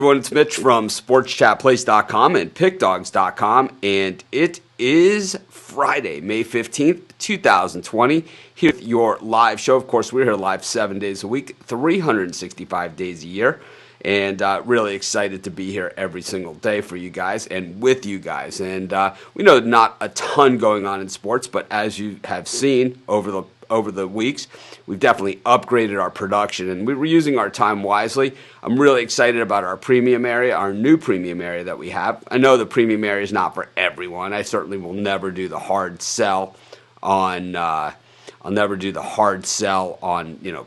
Everyone, it's Mitch from SportsChatPlace.com and PickDogs.com, and it is Friday, May 15th, 2020, here with your live show. Of course, we're here live 7 days a week, 365 days a year, and really excited to be here every single day for you guys and with you guys. And we know not a ton going on in sports, but as you have seen over the weeks, we've definitely upgraded our production, and we were using our time wisely. I'm really excited about our premium area, our new premium area that we have. I know the premium area is not for everyone. I certainly will never do the hard sell on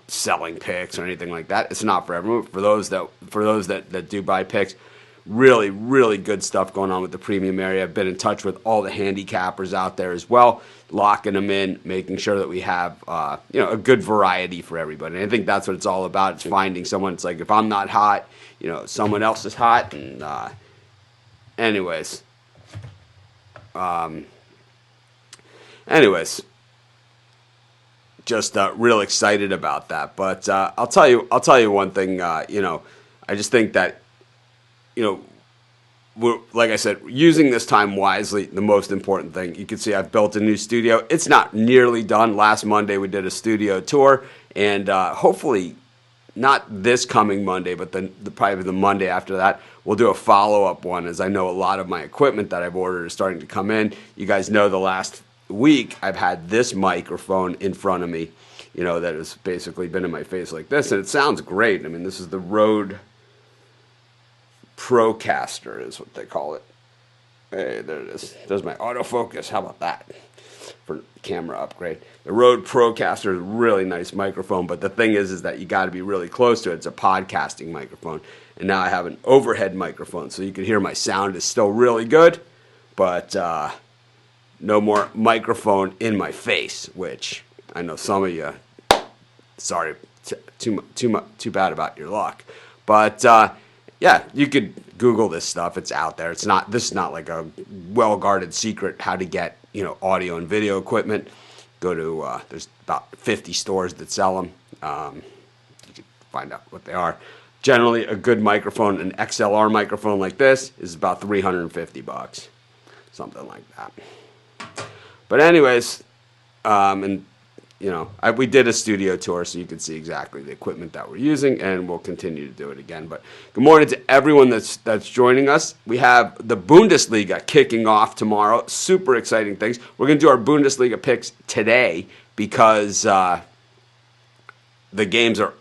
selling picks or anything like that. It's not for everyone. For those that do buy picks, really, really good stuff going on with the premium area. I've been in touch with all the handicappers out there as well, locking them in, making sure that we have a good variety for everybody. And I think that's what it's all about. It's finding someone. It's like, if I'm not hot, someone else is hot. And anyways, just real excited about that. But I'll tell you one thing. I just think that we're, like I said, using this time wisely, the most important thing. You can see I've built a new studio. It's not nearly done. Last Monday we did a studio tour, and hopefully not this coming Monday, but probably the Monday after that, we'll do a follow-up one, as I know a lot of my equipment that I've ordered is starting to come in. You guys know the last week I've had this microphone in front of me, that has basically been in my face like this, and it sounds great. I mean, this is the Rode Procaster is what they call it. Hey, there it is. There's my autofocus. How about that for camera upgrade? The Rode Procaster is a really nice microphone, but the thing is that you got to be really close to it. It's a podcasting microphone, and now I have an overhead microphone, so you can hear my sound is still really good, but no more microphone in my face, which I know some of you, sorry, too bad about your luck, but yeah, you could Google this stuff. It's out there. This is not like a well-guarded secret how to get, audio and video equipment. Go to, there's about 50 stores that sell them. You can find out what they are. Generally, a good microphone, an XLR microphone like this, is about $350, something like that. But anyways, we did a studio tour, so you can see exactly the equipment that we're using, and we'll continue to do it again. But good morning to everyone that's joining us. We have the Bundesliga kicking off tomorrow. Super exciting things. We're going to do our Bundesliga picks today because the games are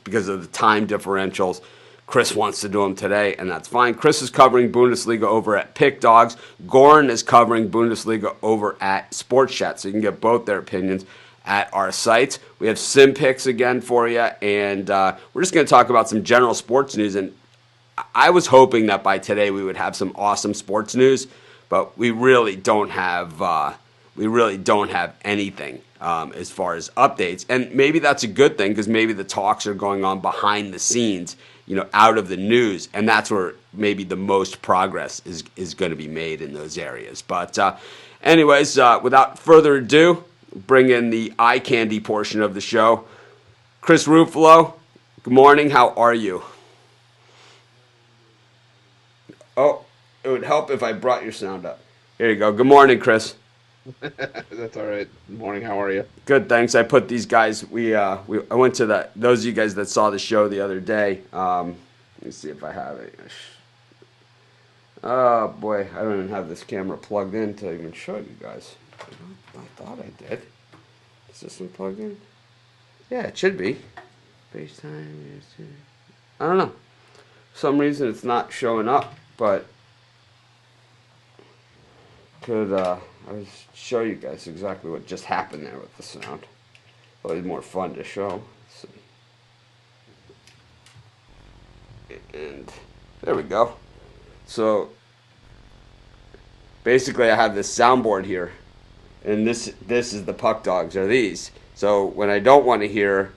because of the time differentials. Chris wants to do them today, and that's fine. Chris is covering Bundesliga over at Pick Dogs. Goran is covering Bundesliga over at Sports Chat, so you can get both their opinions at our sites. We have sim picks again for you, and we're just going to talk about some general sports news. And I was hoping that by today we would have some awesome sports news, but we really don't have anything as far as updates. And maybe that's a good thing, because maybe the talks are going on behind the scenes, out of the news, and that's where maybe the most progress is going to be made in those areas. But anyways, without further ado, bring in the eye candy portion of the show. Chris Ruffalo, good morning. How are you? Oh, it would help if I brought your sound up. Here you go. Good morning, Chris. That's all right. Good morning. How are you? Good, thanks. I put these guys. I went to those of you guys that saw the show the other day. Let me see if I have it. Oh boy, I don't even have this camera plugged in to even show you guys. I thought I did. Is this one plugged in? Yeah, it should be. FaceTime. I don't know. For some reason it's not showing up, but I'll show you guys exactly what just happened there with the sound. Probably more fun to show. Let's see. And there we go. So basically I have this soundboard here, and this is the Puck Dogs, are these. So when I don't want to hear,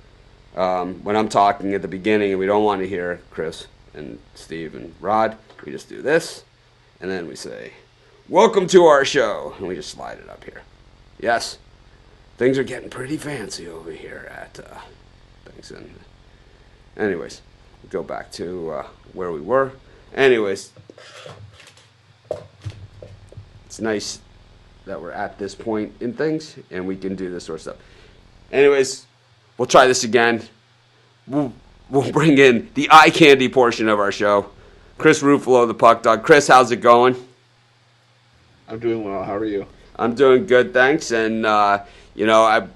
when I'm talking at the beginning and we don't want to hear Chris and Steve and Rod, we just do this, and then we say, "Welcome to our show," and we just slide it up here. Yes, things are getting pretty fancy over here at things. And anyways, Go back to where we were. Anyways, it's nice that we're at this point in things and we can do this sort of stuff. Anyways, we'll try this again. We'll bring in the eye candy portion of our show. Chris Ruffalo, the Puck Dog. Chris, how's it going? I'm doing well. How are you? I'm doing good, thanks. And, I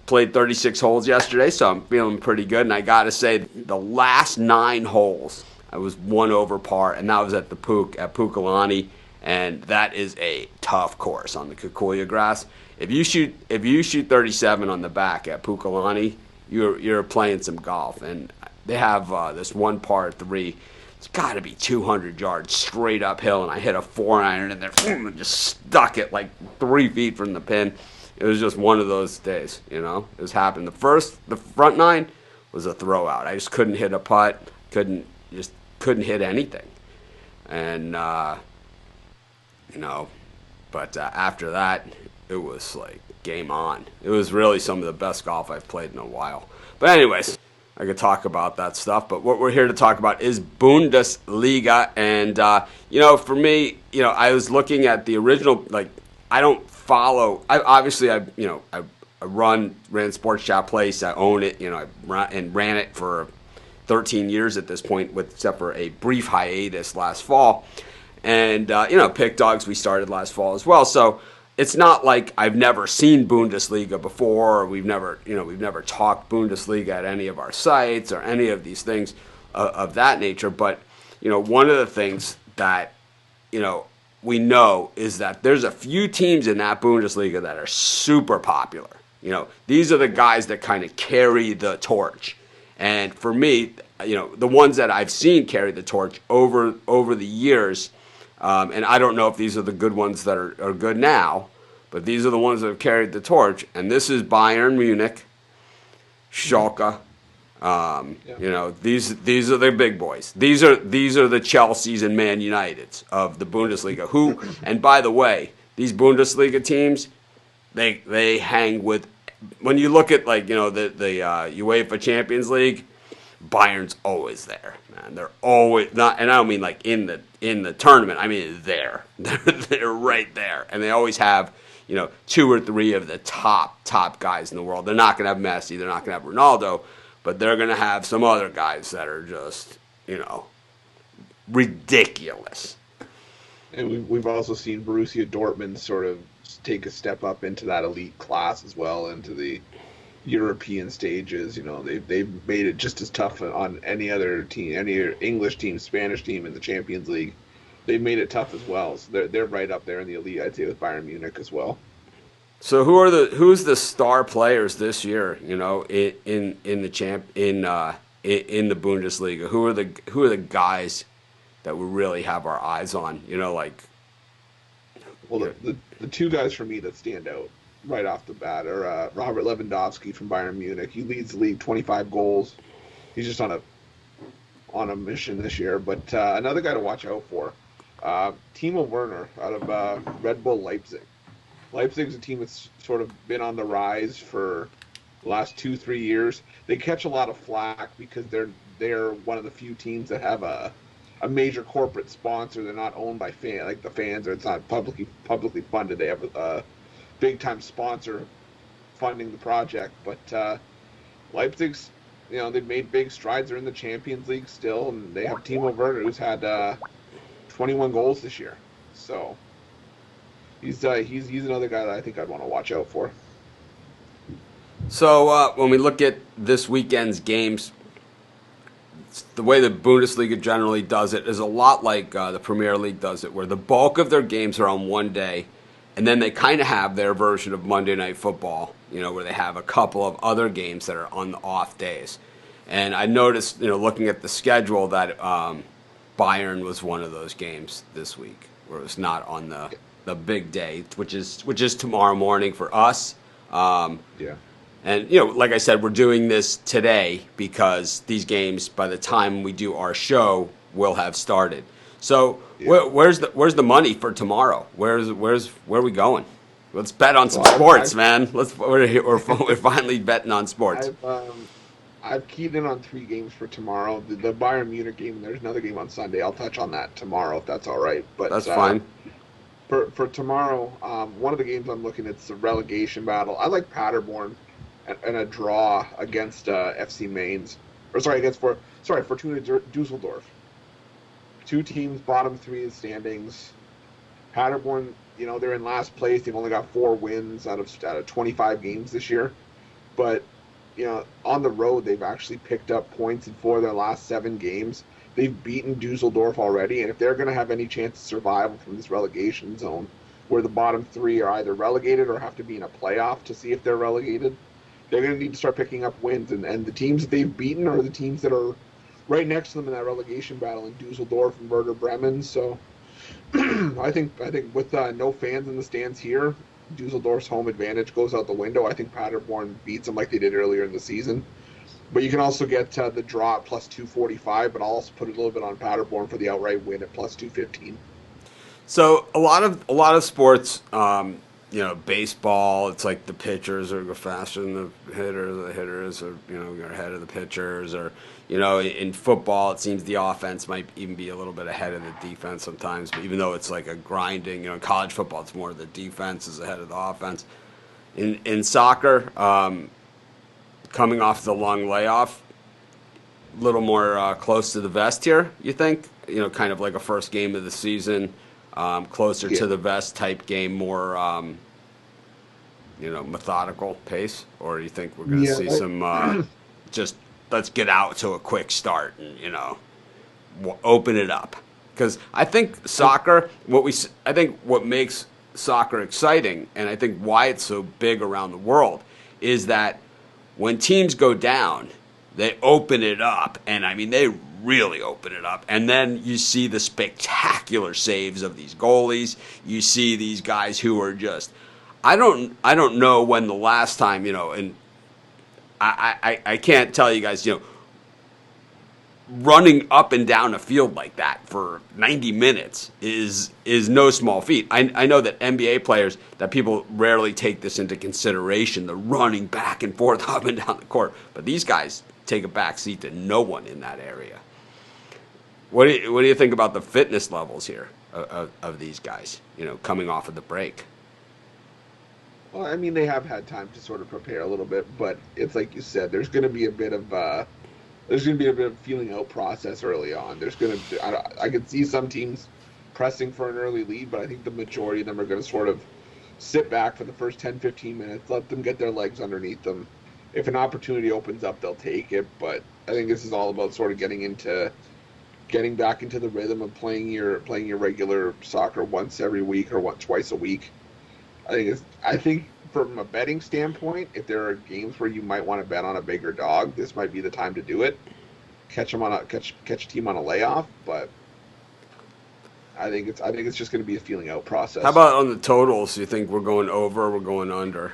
played 36 holes yesterday, so I'm feeling pretty good. And I got to say, the last 9 holes, I was 1 over par, and that was at the Pook, at Pukalani. And that is a tough course on the Kikuya grass. If you shoot 37 on the back at Pukalani, you're playing some golf. And they have this one par 3. It's got to be 200 yards straight uphill, and I hit a 4-iron in there and just stuck it like 3 feet from the pin. It was just one of those days, It was happening. The front 9 was a throwout. I just couldn't hit a putt, couldn't hit anything, and But after that, it was like game on. It was really some of the best golf I've played in a while. But anyways, I could talk about that stuff. But what we're here to talk about is Bundesliga. And, for me, I was looking at the original, I don't follow. I ran Sports Shop Place. I own it, I ran it for 13 years at this point, except for a brief hiatus last fall. And, Pick Dogs, we started last fall as well. So it's not like I've never seen Bundesliga before, or we've never talked Bundesliga at any of our sites or any of these things of that nature. But, one of the things that, we know is that there's a few teams in that Bundesliga that are super popular. These are the guys that kind of carry the torch. And for me, the ones that I've seen carry the torch over the years, and I don't know if these are the good ones that are good now, but these are the ones that have carried the torch. And this is Bayern Munich, Schalke. These are the big boys. These are the Chelseas and Man Uniteds of the Bundesliga. Who, and by the way, these Bundesliga teams, they hang with. When you look at the UEFA Champions League, Bayern's always there, man. They're always not, and I don't mean like in the tournament. I mean they're right there, and they always have 2 or 3 of the top guys in the world. They're not going to have Messi, they're not going to have Ronaldo, but they're going to have some other guys that are just ridiculous. And we've also seen Borussia Dortmund sort of take a step up into that elite class as well, into the European stages. They've made it just as tough on any other team, any English team, Spanish team in the Champions League. They've made it tough as well. So they're right up there in the elite, I'd say, with Bayern Munich as well. So who's the star players this year? In the in the Bundesliga, who are the guys that we really have our eyes on? Well, the 2 guys for me that stand out right off the bat are Robert Lewandowski from Bayern Munich. He leads the league, 25 goals. He's just on a mission this year. But another guy to watch out for, Timo Werner out of Red Bull Leipzig. Leipzig's a team that's sort of been on the rise for the last 2-3 years. They catch a lot of flack because they're one of the few teams that have a major corporate sponsor. They're not owned by the fans, or it's not publicly funded. They have a big time sponsor funding the project. But Leipzig's, they've made big strides. They're in the Champions League still, and they have Timo Werner, who's had 21 goals this year. So he's another guy that I think I'd want to watch out for. So when we look at this weekend's games, the way the Bundesliga generally does it is a lot like the Premier League does it, where the bulk of their games are on one day, and then they kind of have their version of Monday Night Football, where they have a couple of other games that are on the off days. And I noticed, looking at the schedule, that Bayern was one of those games this week, where it was not on the big day, which is tomorrow morning for us. Yeah. And, like I said, we're doing this today because these games, by the time we do our show, will have started. So where's the money for tomorrow? Where are we going? Let's bet on some sports, man. We're finally betting on sports. I've keyed in on 3 games for tomorrow. The Bayern Munich game, and there's another game on Sunday. I'll touch on that tomorrow if that's all right. But That's fine. for tomorrow, one of the games I'm looking at is the relegation battle. I like Paderborn and a draw against FC Mainz, or sorry, Fortuna Dusseldorf. Two teams, bottom three in standings. Paderborn, they're in last place. They've only got 4 wins out of 25 games this year. But, on the road, they've actually picked up points in 4 of their last 7 games. They've beaten Dusseldorf already. And if they're going to have any chance of survival from this relegation zone, where the bottom three are either relegated or have to be in a playoff to see if they're relegated, they're going to need to start picking up wins. And the teams that they've beaten are the teams that are right next to them in that relegation battle in Dusseldorf and Werder Bremen. So I think with no fans in the stands here, Dusseldorf's home advantage goes out the window. I think Paderborn beats them like they did earlier in the season. But you can also get the draw at plus 245, but I'll also put a little bit on Paderborn for the outright win at plus 215. So a lot of sports, baseball, it's like the pitchers are go faster than the hitters are, are ahead of the pitchers, or, in football, it seems the offense might even be a little bit ahead of the defense sometimes, but even though it's like a grinding, in college football, it's more the defense is ahead of the offense. In soccer, coming off the long layoff, a little more close to the vest here, you think? Kind of like a first game of the season. Closer Yeah. to the vest type game, more methodical pace, or do you think we're going to Yeah, see some just let's get out to a quick start and open it up? Because I think soccer, I think what makes soccer exciting, and I think why it's so big around the world, is that when teams go down, they open it up, and I mean they really open it up, and then you see the spectacular saves of these goalies. You see these guys who are just I don't know when the last time, and I can't tell you guys, running up and down a field like that for 90 minutes is no small feat. I know that NBA players, that people rarely take this into consideration, the running back and forth up and down the court, but these guys take a back seat to no one in that area. What do you think about the fitness levels here of these guys, coming off of the break? Well, I mean, they have had time to sort of prepare a little bit, but it's like you said, there's going to be a bit of feeling out process early on. I could see some teams pressing for an early lead, but I think the majority of them are going to sort of sit back for the first 10, 15 minutes, let them get their legs underneath them. If an opportunity opens up, they'll take it, but I think this is all about sort of getting back into the rhythm of playing your regular soccer once every week or twice a week. I think from a betting standpoint, if there are games where you might want to bet on a bigger dog, this might be the time to do it. Catch a team on a layoff, but I think it's just going to be a feeling out process. How about on the totals? Do you think we're going over or we're going under?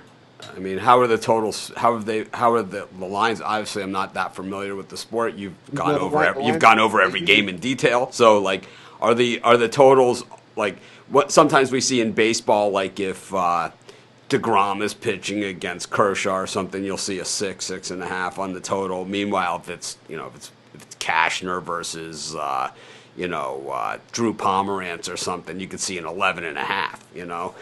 I mean, how are the totals? How are the lines? Obviously, I'm not that familiar with the sport. You've gone over every game in detail. So, like, are the totals like what sometimes we see in baseball? Like, if DeGrom is pitching against Kershaw or something, you'll see a 6.5 on the total. Meanwhile, if it's Cashner versus Drew Pomerantz or something, you could see an 11.5.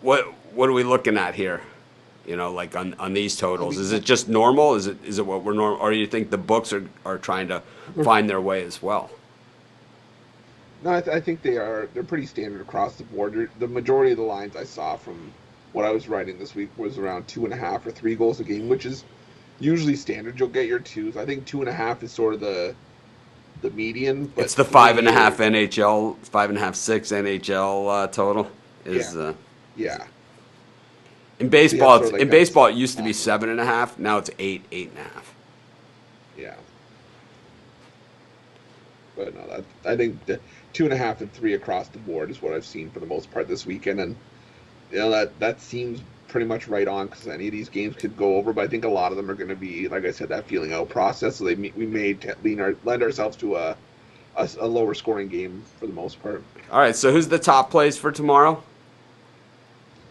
What are we looking at here? Like on these totals, is it just normal? Is it what we're normal, or do you think the books are trying to find their way as well? No, I think they're pretty standard across the board. The majority of the lines I saw from what I was writing this week was around 2.5 or 3 goals a game, which is usually standard. You'll get your twos. I think 2.5 is sort of the median. But It's the 5.5 NHL, 5.5, 6 NHL total. Yeah. In baseball, sort of like baseball it used to be 7.5. Now it's 8.5. Yeah. But no, I think the 2.5 and 3 across the board is what I've seen for the most part this weekend, and that seems pretty much right on because any of these games could go over. But I think a lot of them are going to be, like I said, that feeling out process. So we may lend ourselves to a lower scoring game for the most part. All right, so who's the top plays for tomorrow?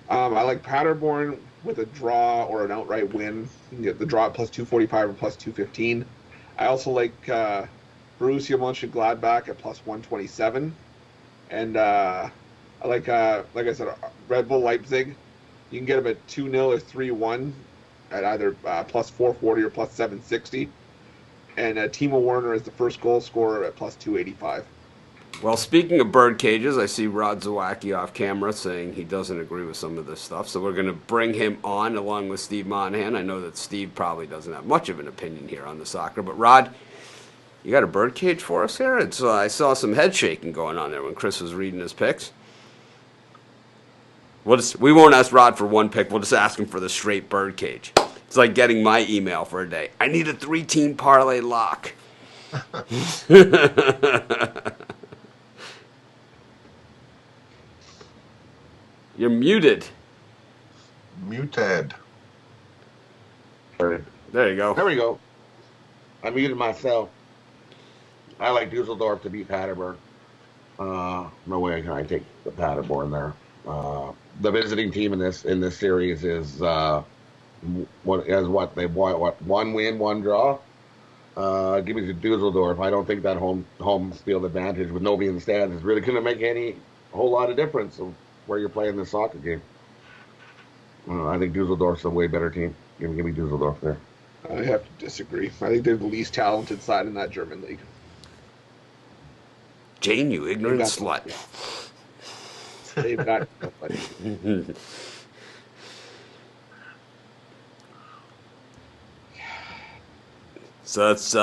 I like Paderborn with a draw or an outright win. You can get the draw at plus 245 or plus 215. I also like Borussia Mönchengladbach at plus 127. And I like I said, Red Bull Leipzig. You can get them at 2-0 or 3-1 at either plus 440 or plus 760. And Timo Werner is the first goal scorer at plus 285. Well, speaking of bird cages, I see Rod Zawacki off camera saying he doesn't agree with some of this stuff. So we're going to bring him on along with Steve Monahan. I know that Steve probably doesn't have much of an opinion here on the soccer. But Rod, you got a bird cage for us here? I saw some head shaking going on there when Chris was reading his picks. We won't ask Rod for one pick. We'll just ask him for the straight bird cage. It's like getting my email for a day. I need a 3-team parlay lock. You're muted. Muted. There you go. There we go. I muted myself. I like Dusseldorf to beat Paderborn. No way can I take the Paderborn there. The visiting team in this series is what they've won, one win, one draw. Give me the Dusseldorf. I don't think that home field advantage with nobody in the stands is really going to make a whole lot of difference of where you're playing this soccer game. I think Dusseldorf's a way better team. Give me Dusseldorf there. I have to disagree. I think they're the least talented side in that German league. Jane, you ignorant slut. They've got nobody. So that's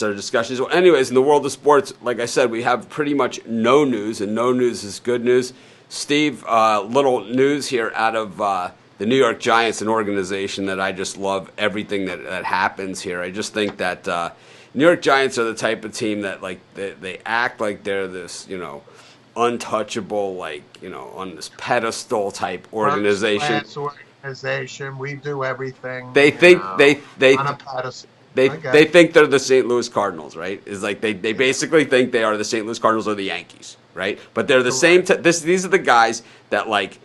our discussion. So anyways, in the world of sports, like I said, we have pretty much no news, and no news is good news. Steve, little news here out of the New York Giants, an organization that I just love everything that happens here. I just think that New York Giants are the type of team that like they act like they're this, untouchable, like, on this pedestal type organization. Organization, we do everything. They think on a pedestal. They think they're the St. Louis Cardinals, right? It's like they basically think they are the St. Louis Cardinals or the Yankees, right? But they're the same. These are the guys that like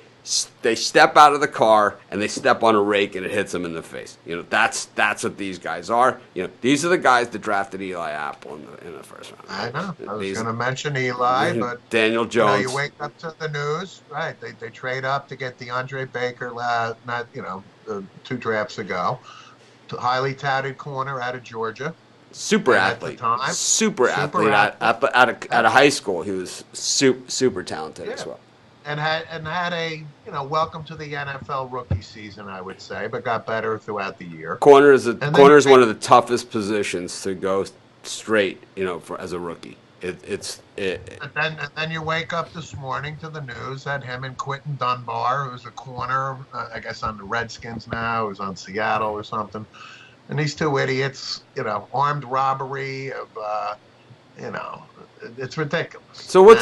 they step out of the car and they step on a rake and it hits them in the face. That's what these guys are. These are the guys that drafted Eli Apple in the first round. I know. I was going to mention Eli, but Daniel Jones. You wake up to the news, right? They trade up to get DeAndre Baker. Not 2 drafts ago. Highly touted corner out of Georgia. Super athlete at a high school. He was super talented as well. And had a welcome to the NFL rookie season, I would say, but got better throughout the year. Corner is one of the toughest positions to go straight, as a rookie. And then you wake up this morning to the news that him and Quentin Dunbar, who's a corner, I guess on the Redskins now, who's on Seattle or something, and these 2 idiots, armed robbery of, it's ridiculous. So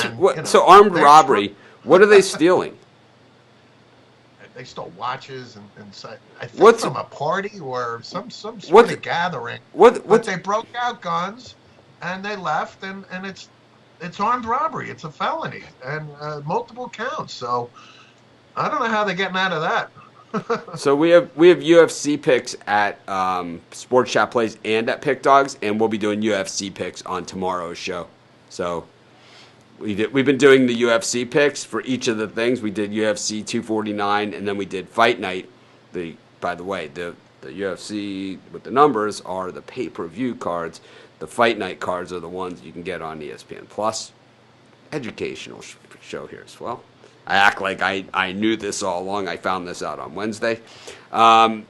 so armed robbery? What are they stealing? They stole watches and I think from a party or some sort of gathering. But they broke out guns. And they left, and it's armed robbery. It's a felony and multiple counts. So I don't know how they're getting out of that. So we have UFC picks at Sports Chat Plays and at Pick Dogs, and we'll be doing UFC picks on tomorrow's show. So we've been doing the UFC picks for each of the things. We did UFC 249, and then we did Fight Night. By the way, the UFC with the numbers are the pay-per-view cards. The Fight Night cards are the ones you can get on ESPN Plus. Educational show here as well. I act like I knew this all along. I found this out on Wednesday. But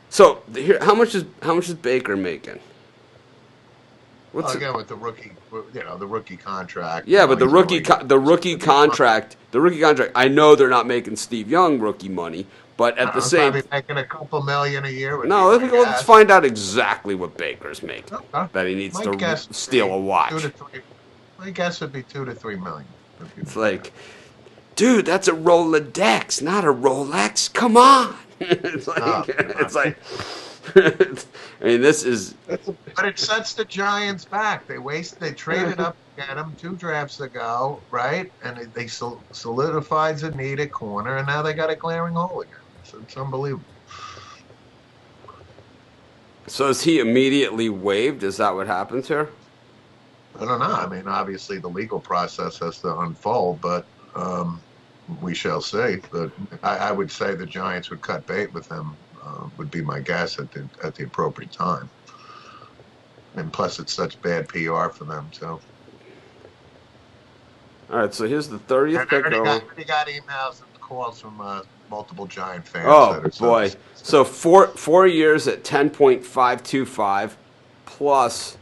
so here, how much is Baker making? Again with the rookie, the rookie contract. Yeah, but the rookie contract. I know they're not making Steve Young rookie money. But at the same, probably making a couple million a year. No, let's find out exactly what Baker's making. Okay. That he needs to steal a watch. 2 to 3. My guess would be 2 to 3 million. It's like, dude, that's a Rolodex, not a Rolex. Come on. It's like, I mean, this is. But it sets the Giants back. They traded up to get him 2 drafts ago, right? And they solidified a need at corner, and now they got a glaring hole again. It's unbelievable. So is he immediately waived? Is that what happens here? I don't know. I mean, obviously the legal process has to unfold, but we shall see. But I would say the Giants would cut bait with him. Would be my guess at the appropriate time. And plus, it's such bad PR for them too. All right, so here's the 30th pick. I already got emails and calls from multiple Giant fans. Oh boy! So 4 years at 10.525 plus.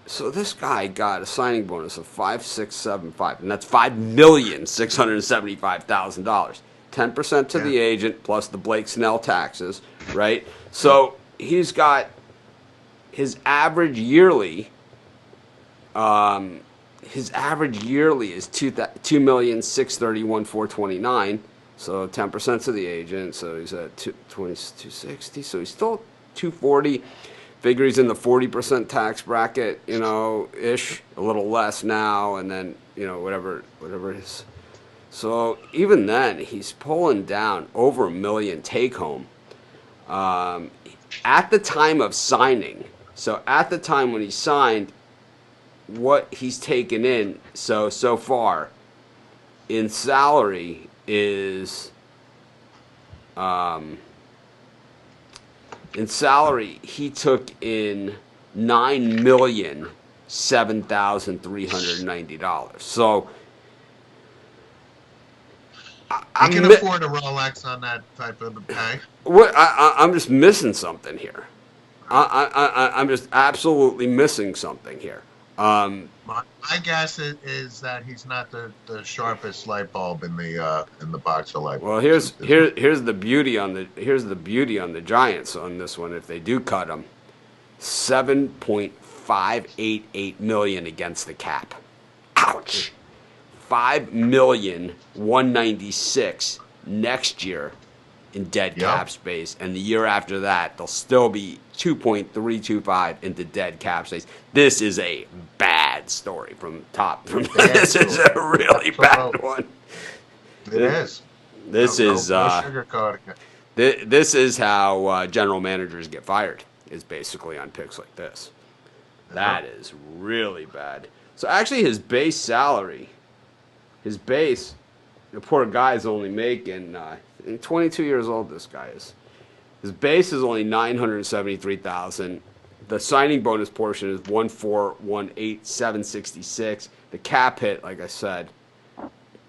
So this guy got a signing bonus of 5,675, and that's $5,675,000. 10% to the agent plus the Blake Snell taxes, right? So he's got his average yearly. His average yearly is $2,631,429. So 10% to the agent. So he's at 260. So he's still 240. Figure he's in the 40% tax bracket, ish, a little less now, and then whatever it is. So even then, he's pulling down over $1 million take home. At the time of signing, so at the time when he signed, what he's taken in so far in salary is he took in $9,007,390. So you can afford a Rolex on that type of pay. I'm just missing something here. I'm just absolutely missing something here. My guess is that he's not the sharpest light bulb in the box of light bulbs. Well, here's the beauty on the Giants on this one. If they do cut him, $7.588 million against the cap. Ouch. $5,196,000 next year in dead cap space, and the year after that they'll still be $2.325 into dead cap space. This is a bad story from top. This is a really bad one. It is. This is no sugarcoating it. This is how general managers get fired. Is basically on picks like this. That is really bad. So actually, his base salary. The poor guy's only making 22 years old. This guy is. His base is only $973,000. The signing bonus portion is $1,418,766. The cap hit, like I said,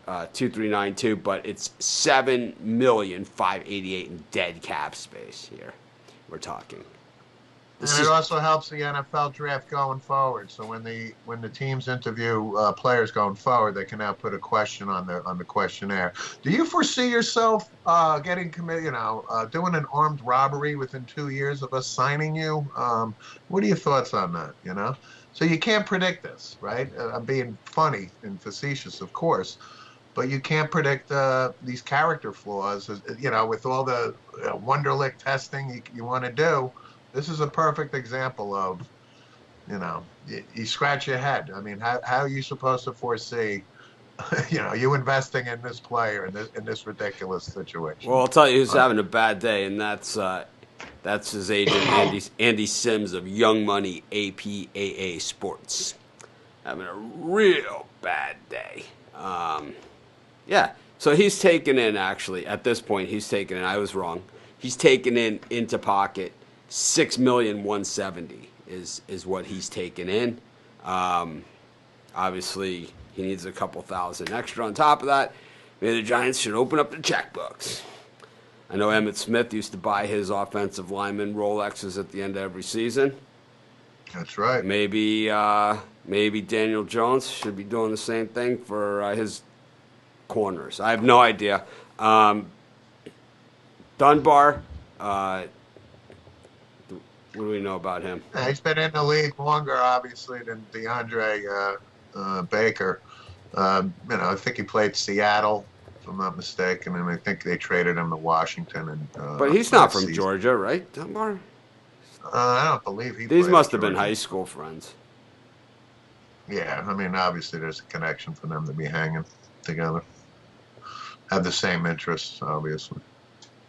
$2,392, but it's $7,588,000 in dead cap space here. We're talking. And it also helps the NFL draft going forward. So when the teams interview players going forward, they can now put a question on the questionnaire. Do you foresee yourself getting committed? Doing an armed robbery within 2 years of us signing you? What are your thoughts on that? So you can't predict this, right? I'm being funny and facetious, of course, but you can't predict these character flaws. With all the Wonderlic testing you want to do. This is a perfect example of, you scratch your head. I mean, how are you supposed to foresee, you investing in this player in this ridiculous situation? Well, I'll tell you who's having a bad day, and that's his agent, Andy Sims of Young Money APAA Sports. Having a real bad day. So he's taken in, actually, at this point, I was wrong. He's taken into pocket $6,170,000 is what he's taken in. Obviously, he needs a couple thousand extra on top of that. Maybe the Giants should open up the checkbooks. I know Emmitt Smith used to buy his offensive lineman Rolexes at the end of every season. That's right. Maybe Daniel Jones should be doing the same thing for his corners. I have no idea. Dunbar. What do we know about him? He's been in the league longer, obviously, than DeAndre Baker. I think he played Seattle if I'm not mistaken, and I think they traded him to Washington. And but he's not from Georgia, right, Dunbar? I don't believe he. These must have been high school friends. Yeah, I mean, obviously there's a connection for them to be hanging together. Have the same interests, obviously.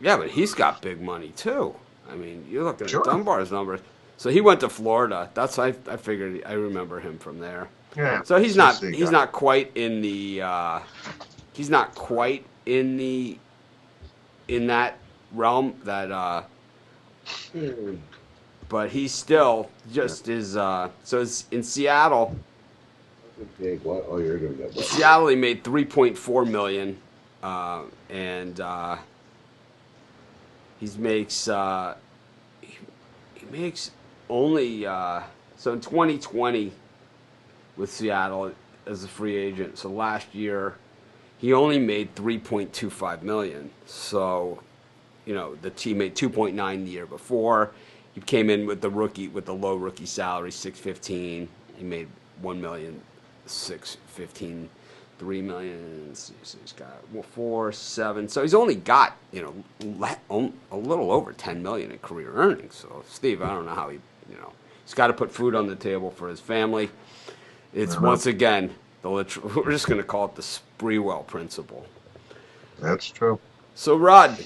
Yeah, but he's got big money too. I mean, you're looking at Dunbar's numbers. So he went to Florida. That's I figured. I remember him from there. Yeah. So he's not quite in the in that realm that but he's still just is so it's in Seattle. What? Oh, you're doing that. Seattle, he made $3.4 million, and he makes only so in 2020 with Seattle as a free agent. So last year he only made $3.25 million. So the team made 2.9 the year before. He came in with the low rookie salary, $615. He made $1,615,000, $3 million. So he's got 4.7. So he's only got a little over $10 million in career earnings. So Steve, I don't know how he's got to put food on the table for his family. It's once again we're just going to call it the Sprewell principle. That's true. So Rod,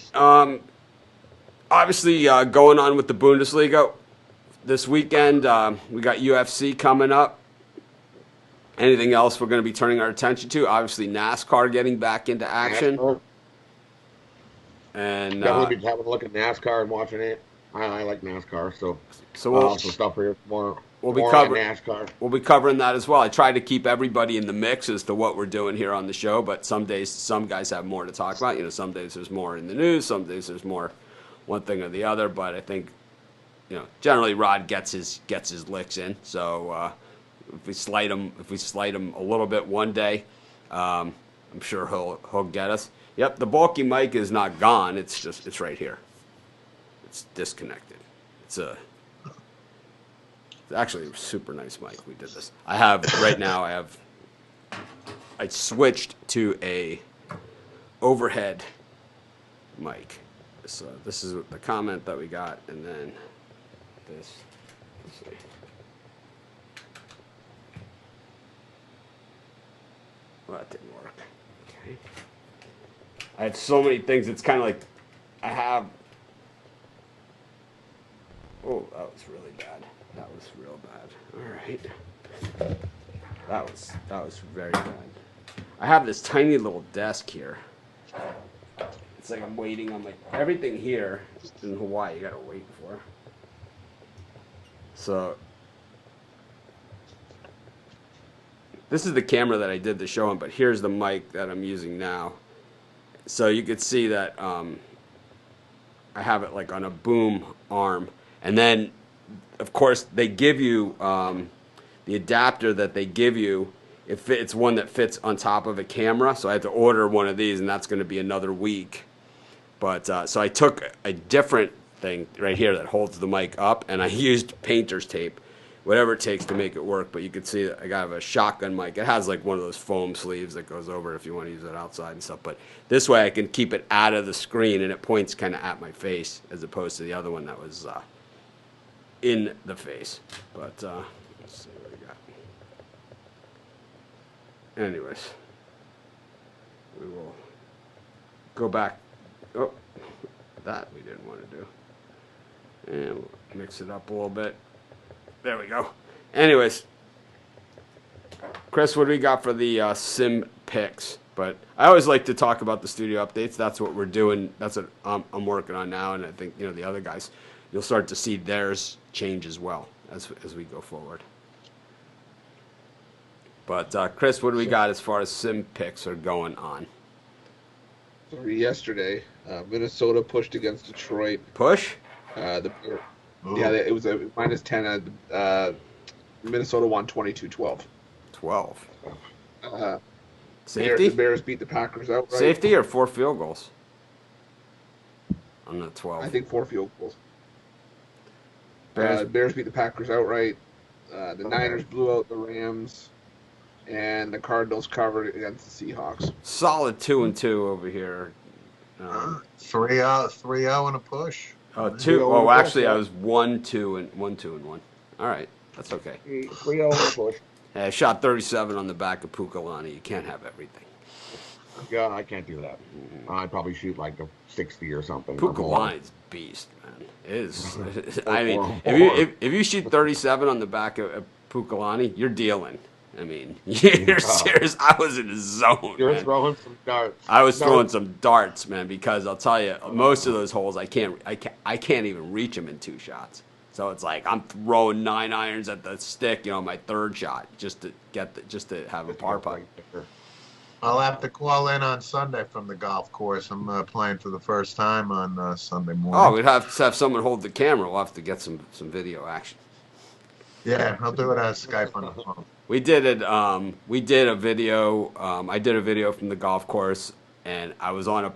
obviously going on with the Bundesliga this weekend, we got UFC coming up. Anything else we're going to be turning our attention to? Obviously, NASCAR getting back into action. And definitely be having a look at NASCAR and watching it. I like NASCAR, so we'll also stuff here more. We'll be covering NASCAR. We'll be covering that as well. I try to keep everybody in the mix as to what we're doing here on the show, but some days some guys have more to talk about. Some days there's more in the news, some days there's more one thing or the other. But I think generally Rod gets his licks in. So if we slight him a little bit one day, I'm sure he'll get us. Yep, the bulky mic is not gone. It's right here. It's disconnected. It's actually a super nice mic. We did this. I switched to a overhead mic. So this is the comment that we got, and then this. Let's see. Well, that didn't work. Okay. I have so many things. It's kind of like I have. Oh, that was really bad. That was real bad. All right. That was very bad. I have this tiny little desk here. It's like I'm waiting on everything here in Hawaii. You gotta wait for. So this is the camera that I did the show on, but here's the mic that I'm using now. So you could see that I have it on a boom arm. And then, of course, they give you the adapter that they give you. It's one that fits on top of a camera. So I had to order one of these, and that's going to be another week. But so I took a different thing right here that holds the mic up, and I used painter's tape, whatever it takes to make it work. But you can see that I got a shotgun mic. It has one of those foam sleeves that goes over if you want to use it outside and stuff. But this way I can keep it out of the screen, and it points kind of at my face as opposed to the other one that was in the face. But let's see what we got. Anyways, we will go back. Oh, that we didn't want to do. And we'll mix it up a little bit. There we go. Anyways, Chris, what do we got for the sim picks? But I always like to talk about the studio updates. That's what we're doing. That's what I'm working on now, and I think the other guys, you'll start to see theirs change as well as we go forward. But Chris, what do we got as far as sim picks are going on? So yesterday, Minnesota pushed against Detroit. Push? It was a -10. Minnesota won 22-12. 12. Safety? The Bears beat the Packers outright. Safety or 4 field goals? I'm not 12. I think 4 field goals. Bears beat the Packers outright. The Niners blew out the Rams. And the Cardinals covered against the Seahawks. Solid 2-2 over here. 3-0 and a push. Oh, two. Oh, actually, I was 1-2 and 1-2-1. All right, that's okay. 3-0 and a push. Hey, I shot 37 on the back of Pukalani. You can't have everything. Yeah, I can't do that. I'd probably shoot like a 60 or something. Pukalani's beast, man. It is. I mean, if you shoot 37 on the back of Pukalani, you're dealing. I mean, you're serious. I was in the zone. You're throwing some darts. I was throwing some darts, man, because I'll tell you, most of those holes I can't even reach them in 2 shots. So it's like I'm throwing 9 irons at the stick, my third shot, just to have a par putt. I'll have to call in on Sunday from the golf course. I'm playing for the first time on Sunday morning. Oh, we'd have to have someone hold the camera. We'll have to get some video action. Yeah, I'll do it as Skype on the phone. We did it. We did a video. I did a video from the golf course, and I was on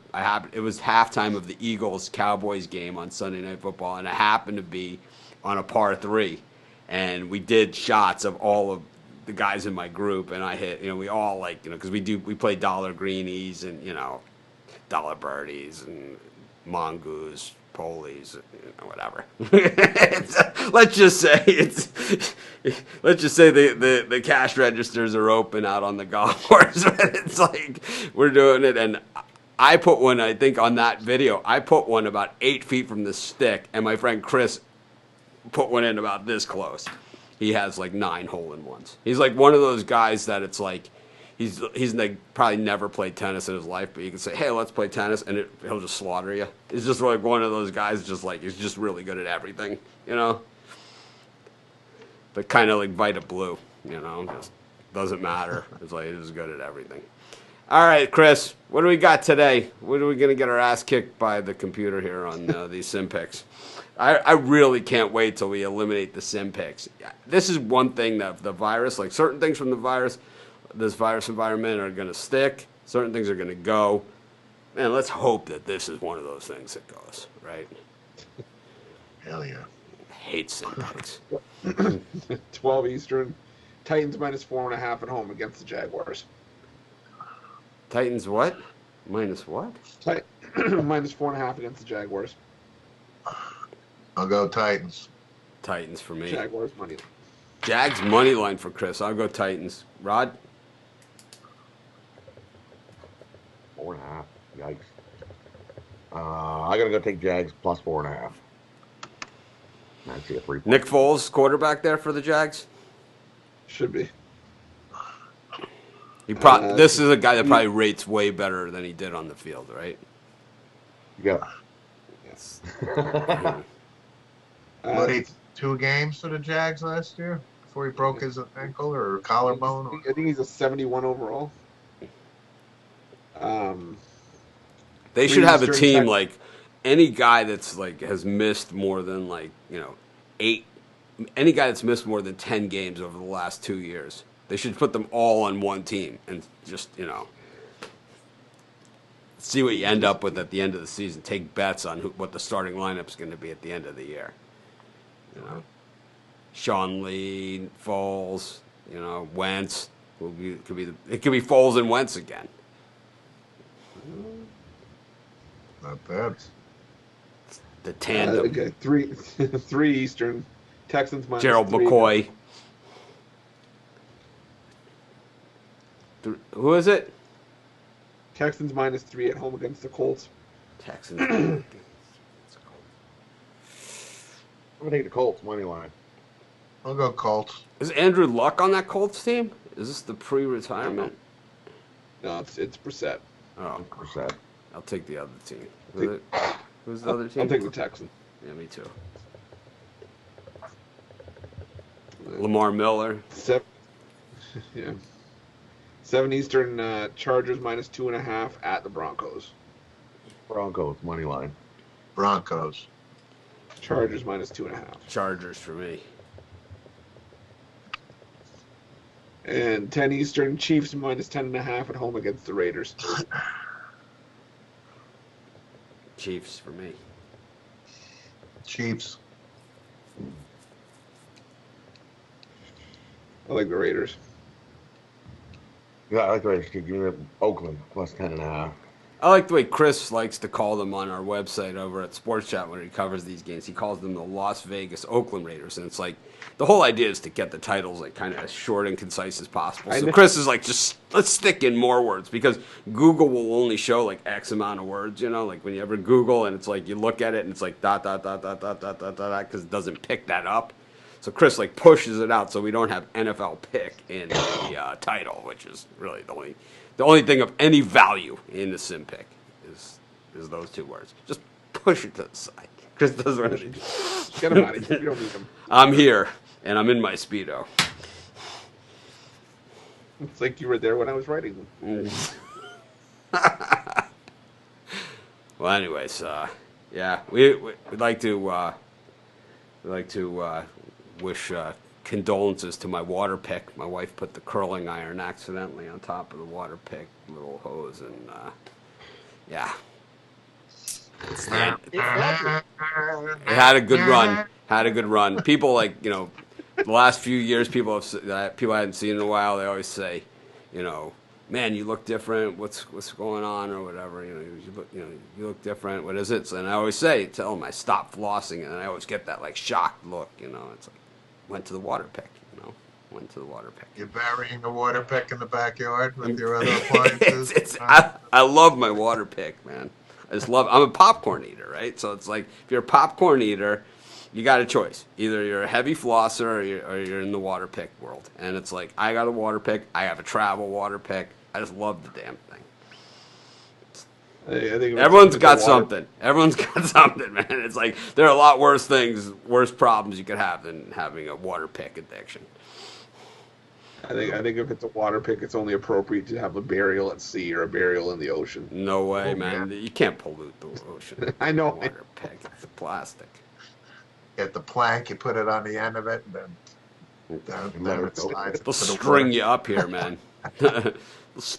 it was halftime of the Eagles-Cowboys game on Sunday Night Football, and I happened to be on a par 3, and we did shots of all of the guys in my group, and I hit. We all because we play dollar greenies and dollar birdies and mongoose. Polies, whatever. Let's just say the cash registers are open out on the golf course. It's like we're doing it, and I put one. I think on that video, I put one about 8 feet from the stick, and my friend Chris put one in about this close. He has like 9 hole-in-ones. He's like one of those guys that it's like. He's like probably never played tennis in his life, but you can say, hey, let's play tennis, and he'll just slaughter you. He's just like one of those guys, he's just really good at everything, But kind of like Vita Blue, just doesn't matter. It's like he's good at everything. All right, Chris, what do we got today? What are we going to get our ass kicked by the computer here on these sim picks? I really can't wait till we eliminate the sim picks. This is one thing that the virus, like certain things from this virus environment are going to stick. Certain things are going to go. Man, let's hope that this is one of those things that goes, right? Hell yeah. I hate syntax. 12 Eastern. Titans minus 4.5 at home against the Jaguars. Titans what? Minus what? Minus 4.5 against the Jaguars. I'll go Titans. Titans for me. Jaguars money. Jags money line for Chris. I'll go Titans. Rod? 4.5. Yikes. I gotta go take Jags plus 4.5. I see a 3. Nick Foles, quarterback there for the Jags? Should be. This is a guy that probably rates way better than he did on the field, right? Yeah. Yes. What, he 2 games for the Jags last year before he broke his ankle or collarbone? I think he's a 71 overall. They should have a team like any guy that's has missed more than 8. Any guy that's missed more than 10 games over the last 2 years. They should put them all on one team and just see what you end up with at the end of the season. Take bets on what the starting lineup's going to be at the end of the year. Sean Lee, Foles, Wentz. It could be Foles and Wentz again. Not bad. The tandem. Okay, 3 Eastern. Texans minus Gerald 3. McCoy. Who is it? Texans minus 3 at home against the Colts. Texans. I'm gonna take the Colts money line. I'll go Colts. Is Andrew Luck on that Colts team? Is this the pre-retirement? No, it's Brissett. Oh, Brissett. I'll take the other team. Who's the other team? I'll take the Texans. Yeah, me too. Lamar Miller. 7 Eastern. Chargers minus 2.5 at the Broncos. Broncos money line. Broncos. Chargers minus 2.5. Chargers for me. And 10 Eastern. Chiefs minus 10.5 at home against the Raiders. Chiefs for me. Chiefs. I like the Raiders. Yeah, I like the way you give me Oakland plus 10.5. I like the way Chris likes to call them on our website over at Sports Chat when he covers these games. He calls them the Las Vegas Oakland Raiders, and it's like the whole idea is to get the titles like kind of as short and concise as possible. So Chris is like, just let's stick in more words because Google will only show like X amount of words. You know, like when you ever Google and it's like you look at it and it's like dot dot dot dot dot dot dot dot because it doesn't pick that up. So Chris like pushes it out so we don't have NFL pick in the title, which is really the only thing of any value in the sim pick is those two words. Just push it to the side. Chris doesn't want to. Get him out of here. You don't need him. I'm here and I'm in my Speedo. It's like you were there when I was writing them. Well, anyways, yeah, we'd like to wish condolences to my water pick. My wife put the curling iron accidentally on top of the water pick little hose, and yeah, it had a good run. Had a good run. People like the last few years, people I hadn't seen in a while. They always say, man, you look different. What's going on or whatever. You look different. What is it? And I always tell them I stopped flossing, and I always get that like shocked look. It's like went to the water pick. Went to the water pick. You're burying the water pick in the backyard with your other appliances. I love my water pick, man. I'm a popcorn eater, right? So it's like if you're a popcorn eater, you got a choice. Either you're a heavy flosser or you're in the water pick world. And it's like I got a water pick. I have a travel water pick. I just love the damn thing. I think everyone's got something. Everyone's got something, man. It's like there are a lot worse problems you could have than having a water pick addiction. I think if it's a water pick, it's only appropriate to have a burial at sea or a burial in the ocean. No way, man. You can't pollute the ocean. I know. Water pick. It's plastic. Get the plank, you put it on the end of it, and then it slides. They'll string you up here, man.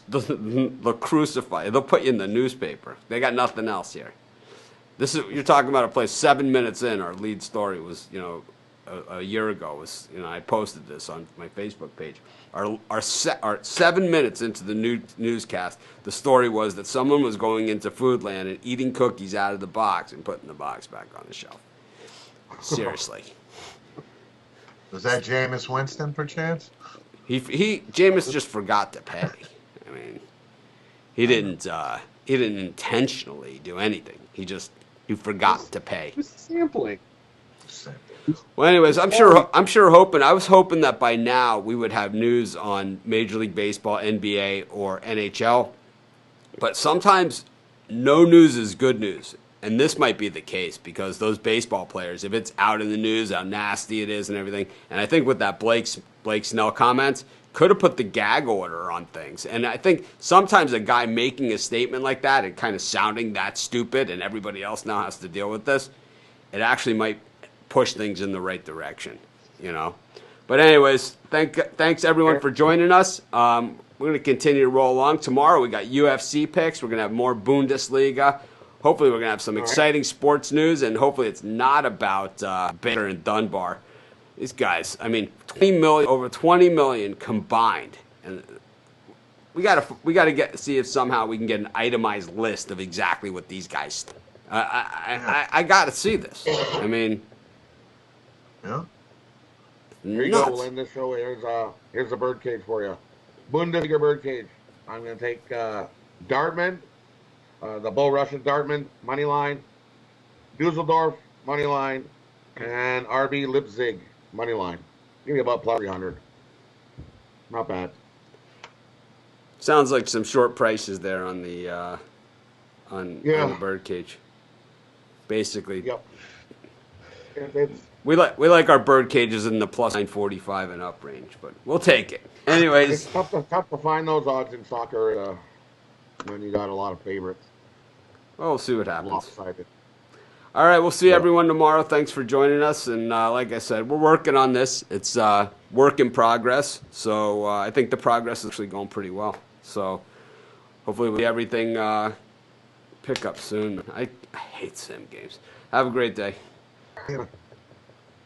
They'll crucify you. They'll put you in the newspaper. They got nothing else here. You're talking about a place 7 minutes in. Our lead story was, a year ago was, I posted this on my Facebook page. Our 7 minutes into the newscast, the story was that someone was going into Foodland and eating cookies out of the box and putting the box back on the shelf. Seriously. Was that Jameis Winston, perchance? Jameis just forgot to pay. I mean, he didn't intentionally do anything. He forgot to pay. Just sampling. Well, anyways, I'm sure hoping. I was hoping that by now we would have news on Major League Baseball, NBA, or NHL. But sometimes no news is good news. And this might be the case because those baseball players, if it's out in the news, how nasty it is and everything. And I think with that Blake Snell comments, could have put the gag order on things. And I think sometimes a guy making a statement like that and kind of sounding that stupid and everybody else now has to deal with this, it actually might push things in the right direction, But anyways, thanks everyone for joining us. We're going to continue to roll along. Tomorrow we got UFC picks. We're going to have more Bundesliga. Hopefully we're going to have some exciting sports news, and hopefully it's not about Baker and Dunbar. These guys, I mean, over 20 million combined, and we got to see if somehow we can get an itemized list of exactly what these guys. I got to see this. I mean, yeah. Here you go. We'll end this show. Here's the birdcage for you. Bundesliga birdcage. I'm going to take Dartmouth. The Bull Russian Dartmouth money line, Dusseldorf money line, and RB Leipzig money line. Give me about plus 300. Not bad. Sounds like some short prices there on the on the birdcage. Basically. Yep. We like our bird cages in the plus 945 and up range, but we'll take it. Anyways, it's tough to find those odds in soccer when you got a lot of favorites. Well, we'll see what happens. Lopsided. All right, we'll see everyone tomorrow. Thanks for joining us. And like I said, we're working on this. It's work in progress. So I think the progress is actually going pretty well. So hopefully we'll see everything pick up soon. I hate sim games. Have a great day. Yeah.